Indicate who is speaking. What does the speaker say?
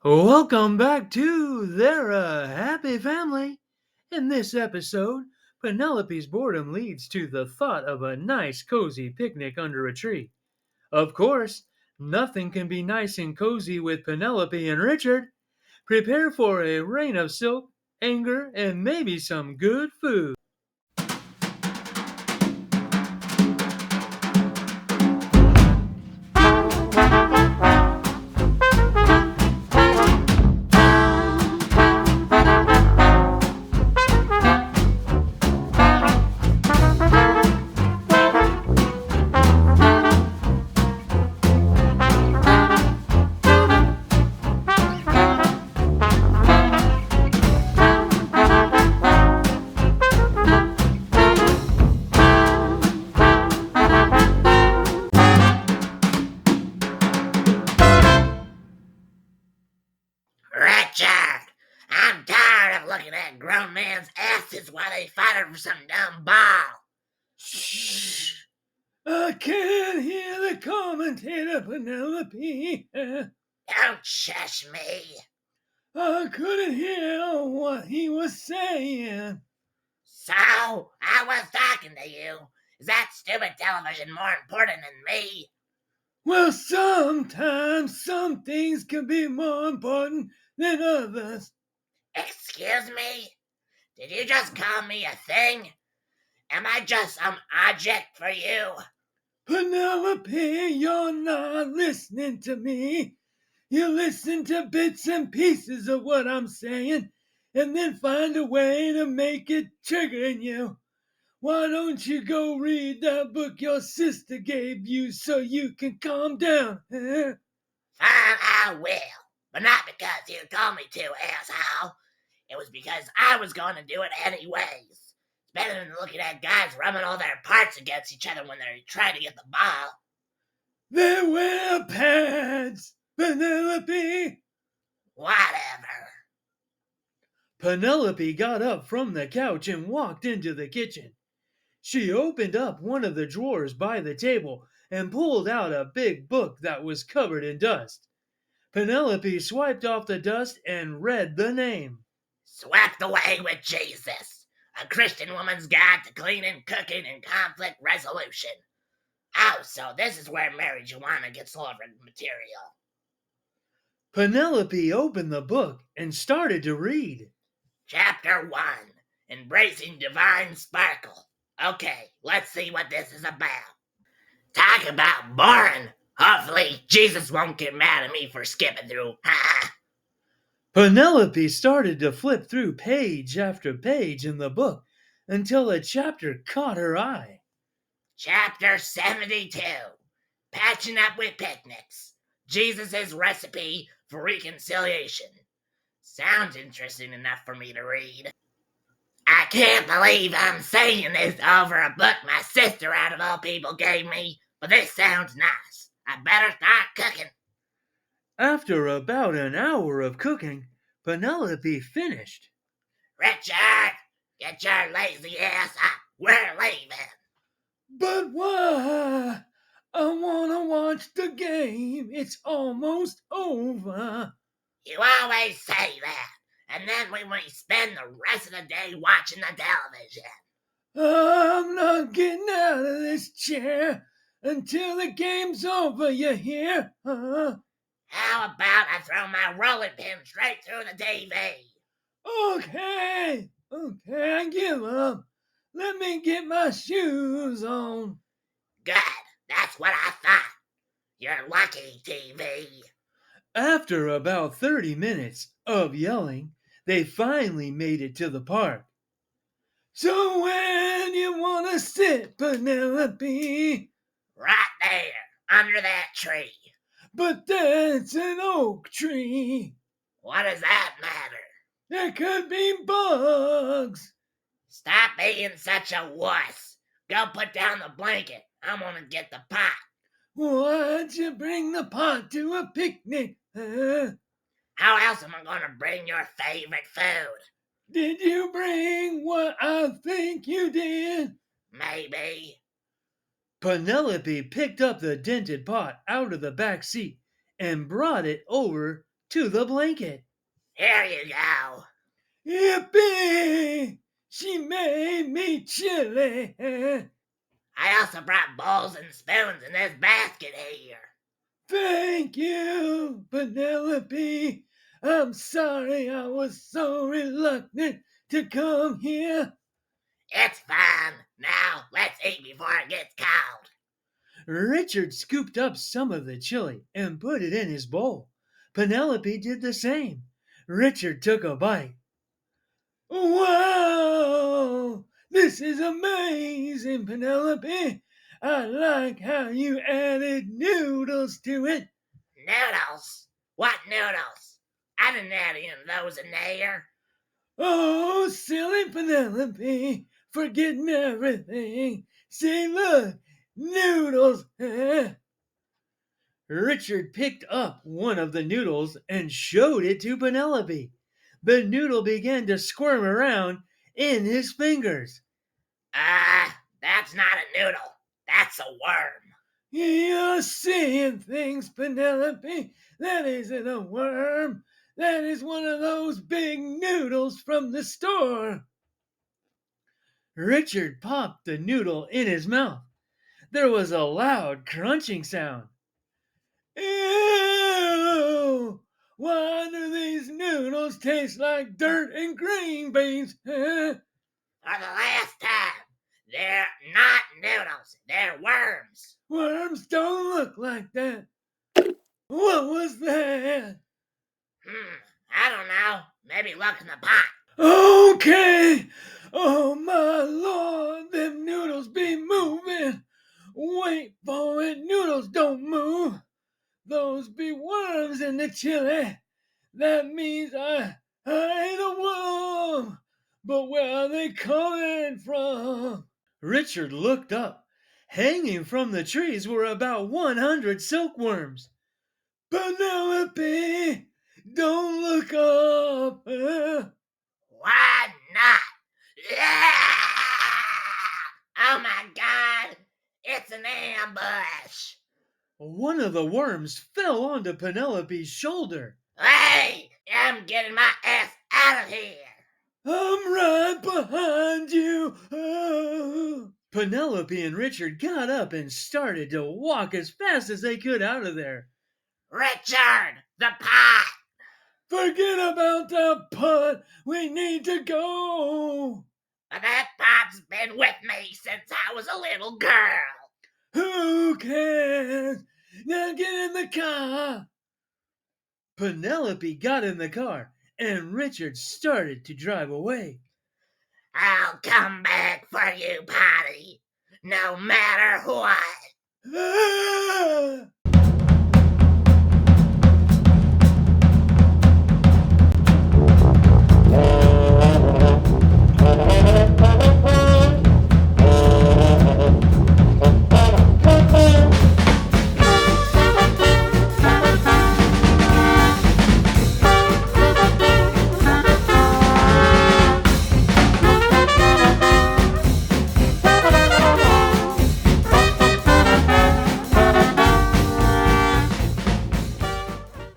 Speaker 1: Welcome back to They're a Happy Family. In this episode, Penelope's boredom leads to the thought of a nice, cozy picnic under a tree. Of course, nothing can be nice and cozy with Penelope and Richard. Prepare for a rain of silk, anger, and maybe some good food.
Speaker 2: Richard, I'm tired of looking at grown men's asses while they fight over some dumb ball.
Speaker 1: Shh! I can't hear the commentator, Penelope.
Speaker 2: Don't shush me.
Speaker 1: I couldn't hear what he was saying.
Speaker 2: So, I was talking to you. Is that stupid television more important than me?
Speaker 1: Well, sometimes some things can be more important than others.
Speaker 2: Excuse me? Did you just call me a thing? Am I just some object for you?
Speaker 1: Penelope, you're not listening to me. You listen to bits and pieces of what I'm saying and then find a way to make it trigger in you. Why don't you go read that book your sister gave you so you can calm down? Huh?
Speaker 2: Fine, I will. But not because you told me to, asshole. It was because I was going to do it anyways. It's better than looking at guys rubbing all their parts against each other when they're trying to get the ball.
Speaker 1: They wear pads, Penelope.
Speaker 2: Whatever.
Speaker 1: Penelope got up from the couch and walked into the kitchen. She opened up one of the drawers by the table and pulled out a big book that was covered in dust. Penelope swiped off the dust and read the name.
Speaker 2: Swept away with Jesus. A Christian woman's guide to cleaning, cooking, and conflict resolution. Oh, so this is where marijuana gets all of her material.
Speaker 1: Penelope opened the book and started to read.
Speaker 2: Chapter 1. Embracing Divine Sparkle. Okay, let's see what this is about. Talk about boring. Hopefully, Jesus won't get mad at me for skipping through.
Speaker 1: Penelope started to flip through page after page in the book until a chapter caught her eye.
Speaker 2: Chapter 72. Patching Up with Picnics. Jesus' Recipe for Reconciliation. Sounds interesting enough for me to read. I can't believe I'm saying this over a book my sister out of all people gave me, but this sounds nice. I better start cooking.
Speaker 1: After about an hour of cooking, Penelope finished.
Speaker 2: Richard, get your lazy ass up. We're leaving.
Speaker 1: But why? I want to watch the game. It's almost over.
Speaker 2: You always say that, and then we spend the rest of the day watching the television.
Speaker 1: I'm not getting out of this chair until the game's over, you hear? Huh?
Speaker 2: How about I throw my rolling pin straight through the TV?
Speaker 1: Okay, I give up. Let me get my shoes on.
Speaker 2: Good, that's what I thought. You're lucky, TV.
Speaker 1: After about 30 minutes of yelling, they finally made it to the park. So where do you want to sit, Penelope?
Speaker 2: Right there, under that tree.
Speaker 1: But that's an oak tree.
Speaker 2: What does that matter?
Speaker 1: There could be bugs.
Speaker 2: Stop being such a wuss. Go put down the blanket. I'm gonna get the pot.
Speaker 1: Why'd you bring the pot to a picnic? Huh?
Speaker 2: How else am I gonna bring your favorite food?
Speaker 1: Did you bring what I think you did?
Speaker 2: Maybe.
Speaker 1: Penelope picked up the dented pot out of the back seat and brought it over to the blanket.
Speaker 2: Here you go.
Speaker 1: Yippee! She made me chilly.
Speaker 2: I also brought bowls and spoons in this basket here.
Speaker 1: Thank you, Penelope. I'm sorry I was so reluctant to come here.
Speaker 2: It's fine. Now, let's eat before it gets cold.
Speaker 1: Richard scooped up some of the chili and put it in his bowl. Penelope did the same. Richard took a bite. Wow! This is amazing, Penelope. I like how you added noodles to it.
Speaker 2: Noodles? What noodles? I didn't add any of those in there.
Speaker 1: Oh, silly Penelope, forgetting everything. See, look, noodles. Richard picked up one of the noodles and showed it to Penelope. The noodle began to squirm around in his fingers.
Speaker 2: That's not a noodle. That's a worm.
Speaker 1: You're seeing things, Penelope. That isn't a worm. That is one of those big noodles from the store. Richard popped the noodle in his mouth. There was a loud crunching sound. Ew! Why do these noodles taste like dirt and green beans?
Speaker 2: For the last time, they're not noodles. They're worms.
Speaker 1: Worms don't look like that. What was that?
Speaker 2: I don't know. Maybe look in the pot.
Speaker 1: Okay. Oh my lord, them noodles be moving. Wait for it, noodles don't move. Those be worms in the chili. That means I ain't a worm. But where are they coming from? Richard looked up. Hanging from the trees were about 100 silkworms. Penelope, don't look up.
Speaker 2: Why not? Oh my god! It's an ambush!
Speaker 1: One of the worms fell onto Penelope's shoulder.
Speaker 2: Hey! I'm getting my ass out of here!
Speaker 1: I'm right behind you. Oh. Penelope and Richard got up and started to walk as fast as they could out of there.
Speaker 2: Richard! The pot!
Speaker 1: Forget about the pot. We need to go.
Speaker 2: But that pot's been with me since I was a little girl.
Speaker 1: Who cares? Now get in the car. Penelope got in the car and Richard started to drive away.
Speaker 2: I'll come back for you, Potty, no matter what.